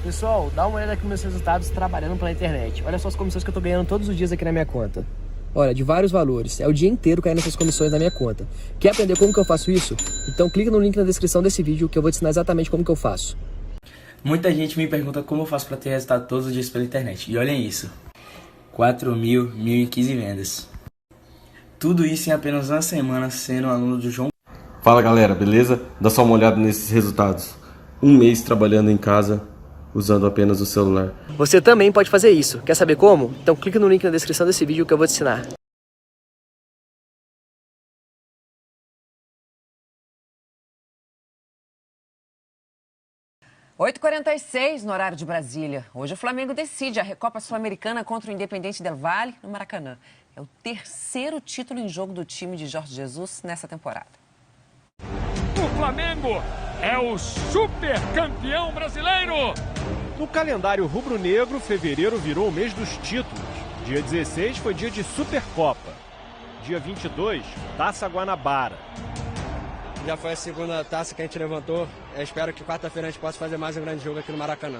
Pessoal, dá uma olhada aqui nos meus resultados trabalhando pela internet. Olha só as comissões que eu tô ganhando todos os dias aqui na minha conta. Olha, de vários valores. É o dia inteiro caindo essas comissões na minha conta. Quer aprender como que eu faço isso? Então clica no link na descrição desse vídeo que eu vou te ensinar exatamente como que eu faço. Muita gente me pergunta como eu faço para ter resultado todos os dias pela internet. E olhem isso. 1.015 vendas. Tudo isso em apenas uma semana sendo um aluno do João. Fala galera, beleza? Dá só uma olhada nesses resultados. Um mês trabalhando em casa, usando apenas o celular. Você também pode fazer isso. Quer saber como? Então clica no link na descrição desse vídeo que eu vou te ensinar. Oito 8h46 no horário de Brasília. Hoje o Flamengo decide a Recopa Sul-Americana contra o Independente Del Valle no Maracanã. É o terceiro título em jogo do time de Jorge Jesus nessa temporada. O Flamengo é o super campeão brasileiro! No calendário rubro-negro, fevereiro virou o mês dos títulos. Dia 16 foi dia de Supercopa. Dia 22, Taça Guanabara. Já foi a segunda taça que a gente levantou. Eu espero que quarta-feira a gente possa fazer mais um grande jogo aqui no Maracanã.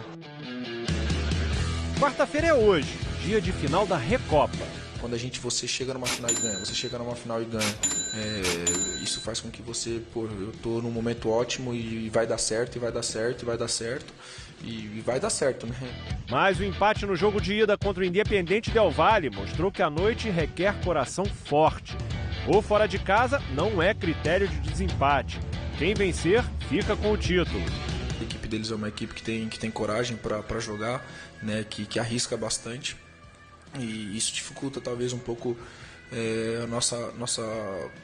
Quarta-feira é hoje, dia de final da Recopa. Quando você chega numa final e ganha, isso faz com que você, eu tô num momento ótimo e vai dar certo, e vai dar certo, e vai dar certo, e vai dar certo, né? Mas o empate no jogo de ida contra o Independente Del Valle mostrou que a noite requer coração forte. O fora de casa não é critério de desempate. Quem vencer, fica com o título. A equipe deles é uma equipe que tem coragem para jogar, né? Que arrisca bastante. E isso dificulta talvez um pouco a nossa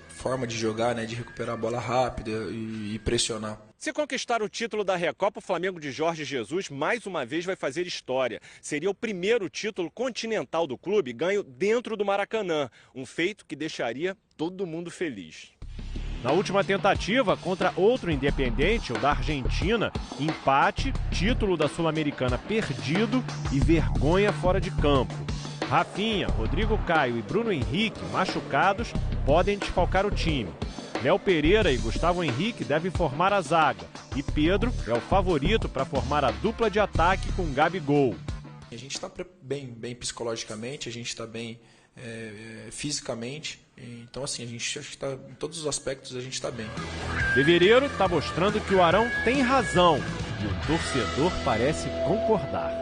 forma de jogar, né? De recuperar a bola rápida e pressionar. Se conquistar o título da Recopa, o Flamengo de Jorge Jesus mais uma vez vai fazer história. Seria o primeiro título continental do clube ganho dentro do Maracanã. Um feito que deixaria todo mundo feliz. Na última tentativa, contra outro Independente, o da Argentina, empate, título da Sul-Americana perdido e vergonha fora de campo. Rafinha, Rodrigo Caio e Bruno Henrique, machucados, podem desfalcar o time. Léo Pereira e Gustavo Henrique devem formar a zaga. E Pedro é o favorito para formar a dupla de ataque com Gabigol. A gente está bem psicologicamente, a gente está bem fisicamente. Então, assim, a gente acho que tá, em todos os aspectos a gente está bem. Fevereiro está mostrando que o Arão tem razão e o torcedor parece concordar.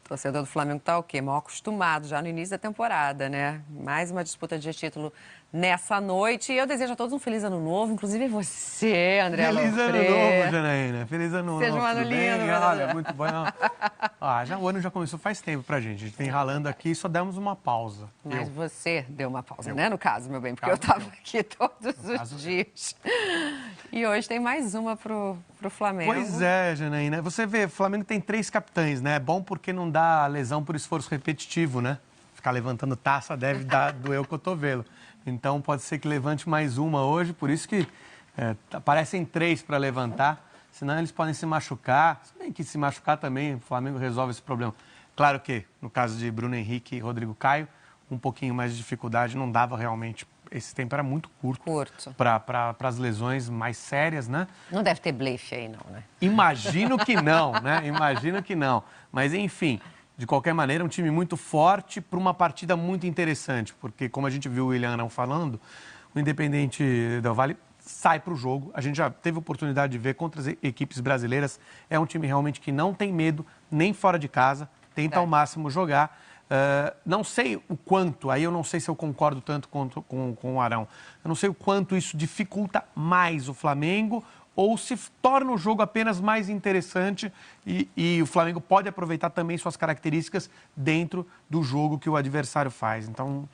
O torcedor do Flamengo tá o quê? Mal acostumado já no início da temporada, né? Mais uma disputa de título nessa noite. E eu desejo a todos um feliz ano novo, inclusive você, André Feliz ano novo, Janaína. Feliz ano novo. Seja um ano lindo. Olha, muito bom. O ano já começou faz tempo pra gente. A gente vem ralando aqui e só demos uma pausa. Mas você deu uma pausa, né? No caso, meu bem, porque eu tava aqui todos os dias. E hoje tem mais uma pro Flamengo. Pois é, Janaína. Você vê, o Flamengo tem 3 capitães, né? É bom porque não dá lesão por esforço repetitivo, né? Ficar levantando taça deve doer o cotovelo. Então pode ser que levante mais uma hoje, por isso que aparecem 3 para levantar, senão eles podem se machucar. Se bem que se machucar também, o Flamengo resolve esse problema. Claro que, no caso de Bruno Henrique e Rodrigo Caio, um pouquinho mais de dificuldade, não dava realmente. Esse tempo era muito curto. Para as lesões mais sérias, né? Não deve ter blefe aí, não, né? Imagino que não, né? Imagino que não. Mas, enfim, de qualquer maneira, um time muito forte para uma partida muito interessante. Porque, como a gente viu o William Arão falando, o Independente Del Valle sai para o jogo. A gente já teve oportunidade de ver contra as equipes brasileiras. É um time realmente que não tem medo, nem fora de casa. Tenta ao máximo jogar. Não sei o quanto, aí eu não sei se eu concordo tanto com o Arão, eu não sei o quanto isso dificulta mais o Flamengo ou se torna o jogo apenas mais interessante e o Flamengo pode aproveitar também suas características dentro do jogo que o adversário faz. Então,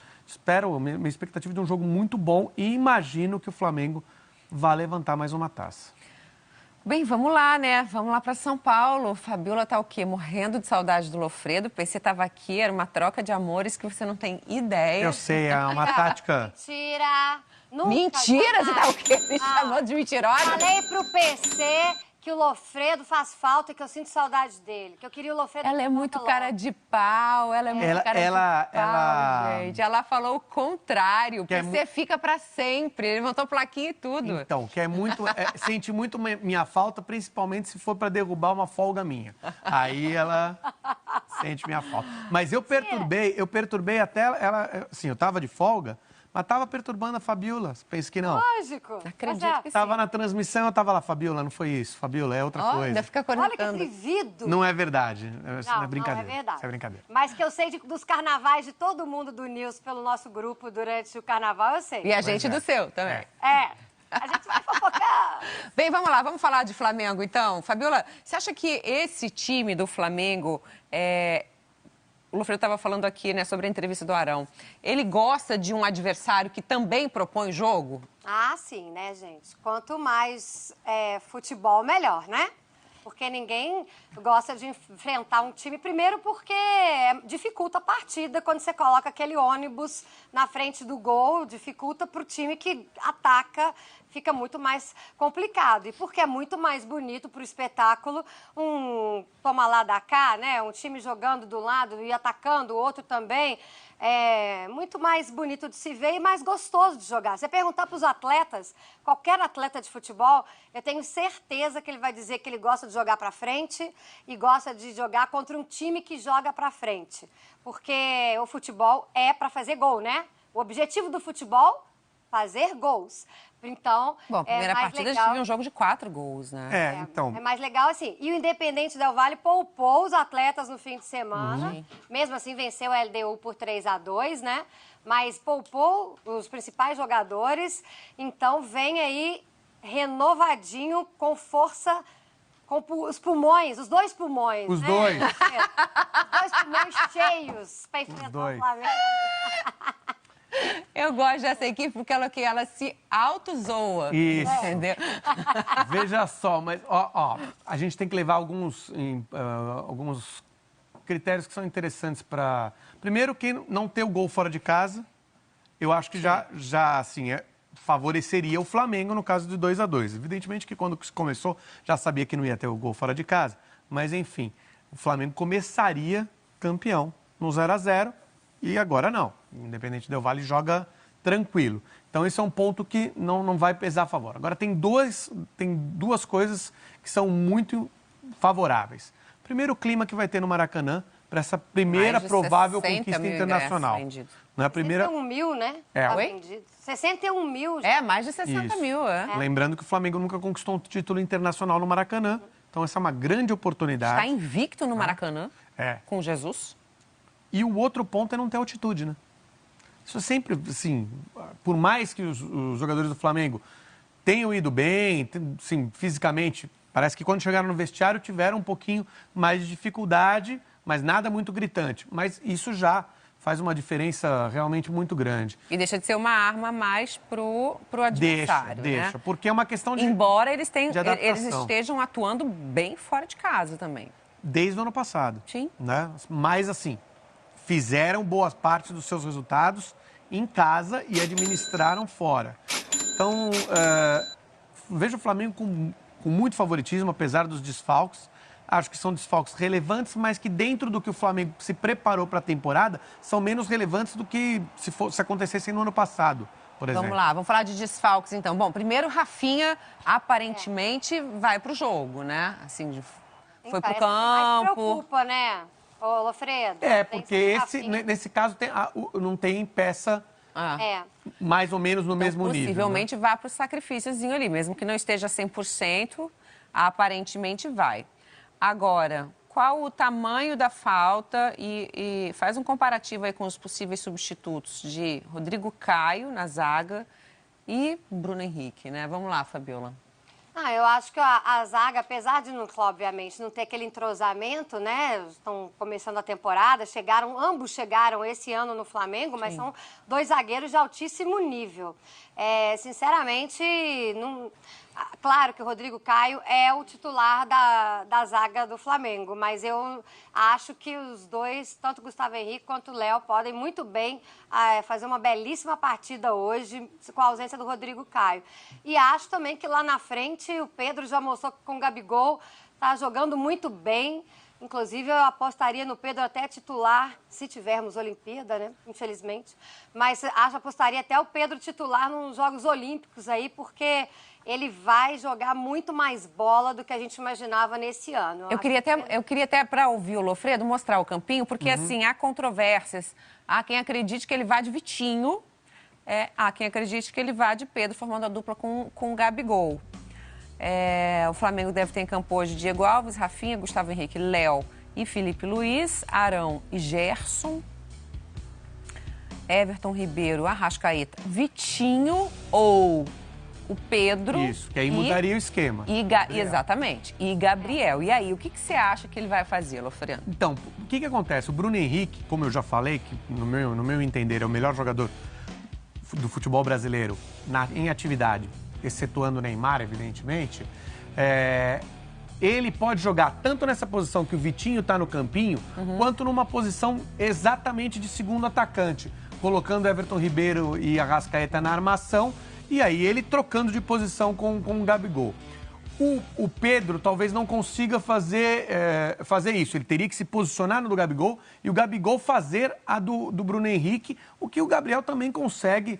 minha expectativa é de um jogo muito bom e imagino que o Flamengo vá levantar mais uma taça. Bem, vamos lá, né? Vamos lá para São Paulo. Fabiola tá o quê? Morrendo de saudade do Lofredo. O PC tava aqui, era uma troca de amores que você não tem ideia. Eu sei, é uma tática. Mentira! Nunca Mentira? Você tá o quê? Me chamou de mentirosa? Falei pro PC que o Lofredo faz falta e que eu sinto saudade dele. Que eu queria o Lofredo... Ela é muito cara de pau, ela é muito cara de pau, gente. Ela falou o contrário, o PC fica pra sempre. Ele levantou plaquinha e tudo. Então, que é muito... sente muito minha falta, principalmente se for pra derrubar uma folga minha. Aí ela sente minha falta. Mas eu perturbei até ela... Assim, eu tava de folga, mas tava perturbando a Fabiola. Pensa que não? Lógico. Acredito que sim. Tava na transmissão, eu tava lá, Fabiola, não foi isso. Fabiola, é outra coisa. Ainda fica conectando. Olha que atrevido. Não é verdade. Não, é brincadeira. Não é verdade. Isso é brincadeira. Mas que eu sei dos carnavais de todo mundo do News pelo nosso grupo durante o carnaval, eu sei. E a gente do seu também. A gente vai fofocar. Bem, vamos lá, vamos falar de Flamengo, então. Fabiola, você acha que esse time do Flamengo... O Lofredo estava falando aqui, né, sobre a entrevista do Arão. Ele gosta de um adversário que também propõe jogo? Ah, sim, né, gente? Quanto mais futebol, melhor, né? Porque ninguém gosta de enfrentar um time, primeiro porque dificulta a partida quando você coloca aquele ônibus na frente do gol, dificulta para o time que ataca, fica muito mais complicado. E porque é muito mais bonito para o espetáculo toma lá da cá, né? Um time jogando do lado e atacando o outro também. É muito mais bonito de se ver e mais gostoso de jogar. Você perguntar para os atletas, qualquer atleta de futebol, eu tenho certeza que ele vai dizer que ele gosta de jogar para frente e gosta de jogar contra um time que joga para frente. Porque o futebol é para fazer gol, né? O objetivo do futebol, fazer gols. Então, bom, a primeira partida a gente viu um jogo de 4 gols, né? Então... É mais legal assim. E o Independente Del Valle poupou os atletas no fim de semana. Mesmo assim, venceu a LDU por 3-2, né? Mas poupou os principais jogadores. Então, vem aí renovadinho, com força, com os pulmões, os 2 pulmões. Os né? dois. Os 2 pulmões cheios para enfrentar o Flamengo. Eu gosto dessa equipe porque ela se auto-zoa. Isso. Entendeu? Veja só, mas a gente tem que levar alguns critérios que são interessantes para... Primeiro, quem não ter o gol fora de casa, eu acho que já assim, favoreceria o Flamengo no caso de 2-2. Evidentemente que quando começou, já sabia que não ia ter o gol fora de casa, mas enfim, o Flamengo começaria campeão no 0-0 e agora não. O Independente Del Valle joga tranquilo. Então, esse é um ponto que não vai pesar a favor. Agora, tem duas coisas que são muito favoráveis. Primeiro, o clima que vai ter no Maracanã para essa primeira provável conquista internacional. Não é a primeira... 61 mil, né? Oi? 61 mil. Já. Mais de 60 mil, Lembrando que o Flamengo nunca conquistou um título internacional no Maracanã. Então, essa é uma grande oportunidade. Está invicto no Maracanã, com Jesus. E o outro ponto é não ter altitude, né? Isso sempre, assim, por mais que os jogadores do Flamengo tenham ido bem, assim, fisicamente, parece que quando chegaram no vestiário tiveram um pouquinho mais de dificuldade, mas nada muito gritante. Mas isso já faz uma diferença realmente muito grande. E deixa de ser uma arma a mais pro adversário, Deixa, né? porque é uma questão de Embora eles adaptação. estejam atuando bem fora de casa também. Desde o ano passado. Sim. Né? Mas, assim, fizeram boas partes dos seus resultados em casa e administraram fora. Então, vejo o Flamengo com muito favoritismo, apesar dos desfalques. Acho que são desfalques relevantes, mas que dentro do que o Flamengo se preparou para a temporada, são menos relevantes do que se acontecessem no ano passado, por exemplo. Vamos lá, vamos falar de desfalques, então. Bom, primeiro, Rafinha aparentemente vai para o jogo, né? Assim, foi para o campo. Mais preocupa, né, ô Lofredo? Porque nesse caso não tem peça mais ou menos no mesmo nível. Possivelmente vá para o sacrifíciozinho ali, mesmo que não esteja 100%, aparentemente vai. Agora, qual o tamanho da falta e faz um comparativo aí com os possíveis substitutos de Rodrigo Caio na zaga e Bruno Henrique, né? Vamos lá, Fabiola. Eu acho que a zaga, apesar de, obviamente, não ter aquele entrosamento, né? Estão começando a temporada, ambos chegaram esse ano no Flamengo, mas são 2 zagueiros de altíssimo nível. Sinceramente, não... Claro que o Rodrigo Caio é o titular da zaga do Flamengo, mas eu acho que os dois, tanto o Gustavo Henrique quanto o Léo, podem muito bem fazer uma belíssima partida hoje com a ausência do Rodrigo Caio. E acho também que lá na frente o Pedro já mostrou que com o Gabigol está jogando muito bem. Inclusive, eu apostaria no Pedro até titular, se tivermos Olimpíada, né? Infelizmente. Mas apostaria até o Pedro titular nos Jogos Olímpicos aí, porque ele vai jogar muito mais bola do que a gente imaginava nesse ano. Eu queria até para ouvir o Lofredo, mostrar o campinho, porque assim, há controvérsias. Há quem acredite que ele vá de Vitinho, há quem acredite que ele vá de Pedro, formando a dupla com o Gabigol. O Flamengo deve ter em campo hoje Diego Alves, Rafinha, Gustavo Henrique, Léo e Felipe Luiz, Arão e Gerson, Everton Ribeiro, Arrascaeta, Vitinho ou o Pedro. Isso, que aí mudaria o esquema. Exatamente. E Gabriel. E aí, o que você acha que ele vai fazer, Lofredo? Então, o que acontece? O Bruno Henrique, como eu já falei, que no meu entender é o melhor jogador do futebol brasileiro em atividade, excetuando o Neymar, evidentemente, ele pode jogar tanto nessa posição que o Vitinho está no campinho, quanto numa posição exatamente de segundo atacante, colocando Everton Ribeiro e Arrascaeta na armação, e aí ele trocando de posição com o Gabigol. O Pedro talvez não consiga fazer isso, ele teria que se posicionar no do Gabigol e o Gabigol fazer a do Bruno Henrique, o que o Gabriel também consegue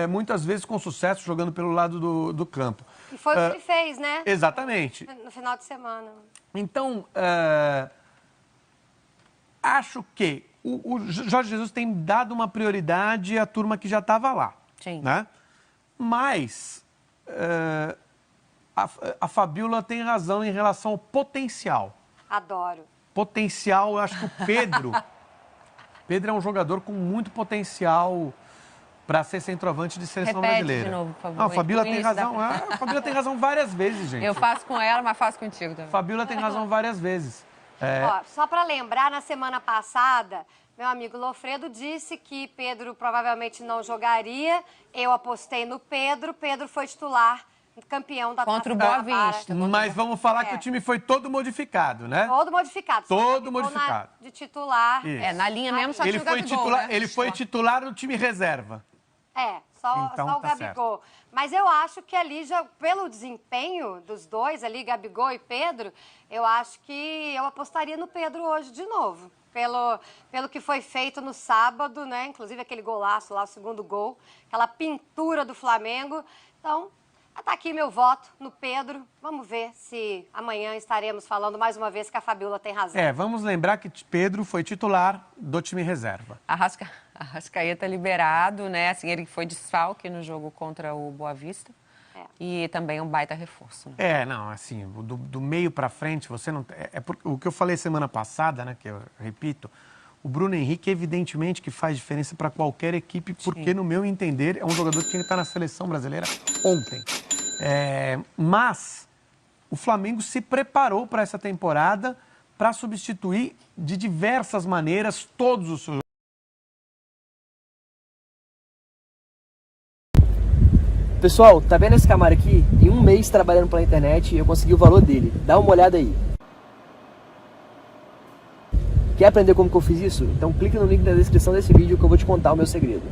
muitas vezes com sucesso, jogando pelo lado do campo. E foi o que ele fez, né? Exatamente. No final de semana. Então, acho que o Jorge Jesus tem dado uma prioridade à turma que já estava lá. Sim. Né? Mas a Fabíola tem razão em relação ao potencial. Adoro. Potencial, eu acho que o Pedro é um jogador com muito potencial para ser centroavante de seleção brasileira. De novo, por favor. Não, a Fabíola tem razão. A Fabíola tem razão várias vezes, gente. Eu faço com ela, mas faço contigo também. Fabíola tem razão várias vezes. Ó, só para lembrar, na semana passada, meu amigo Lofredo disse que Pedro provavelmente não jogaria. Eu apostei no Pedro. Pedro foi titular, campeão da Contra o Boa Vista. Mas vamos falar que o time foi todo modificado, né? Todo modificado. Todo modificado. De titular. Isso. Na linha mesmo, só tinha o Gabigol, né? Ele foi titular no time reserva. Só o Gabigol. Certo. Mas eu acho que ali, já pelo desempenho dos dois ali, Gabigol e Pedro, eu acho que eu apostaria no Pedro hoje de novo. Pelo que foi feito no sábado, né? Inclusive aquele golaço lá, o segundo gol, aquela pintura do Flamengo. Então, tá aqui meu voto no Pedro. Vamos ver se amanhã estaremos falando mais uma vez que a Fabíola tem razão. Vamos lembrar que Pedro foi titular do time reserva. Arrascaeta liberado, né? Assim, ele foi desfalque no jogo contra o Boa Vista. E também um baita reforço. Né? Não, assim, do meio para frente, você não... o que eu falei semana passada, né, que eu repito, o Bruno Henrique, evidentemente, que faz diferença para qualquer equipe, porque, no meu entender, é um jogador que tinha que estar na seleção brasileira ontem. Mas o Flamengo se preparou para essa temporada para substituir de diversas maneiras todos os seus. Pessoal, tá vendo esse Camaro aqui? Em um mês trabalhando pela internet, eu consegui o valor dele. Dá uma olhada aí. Quer aprender como que eu fiz isso? Então clica no link na descrição desse vídeo que eu vou te contar o meu segredo.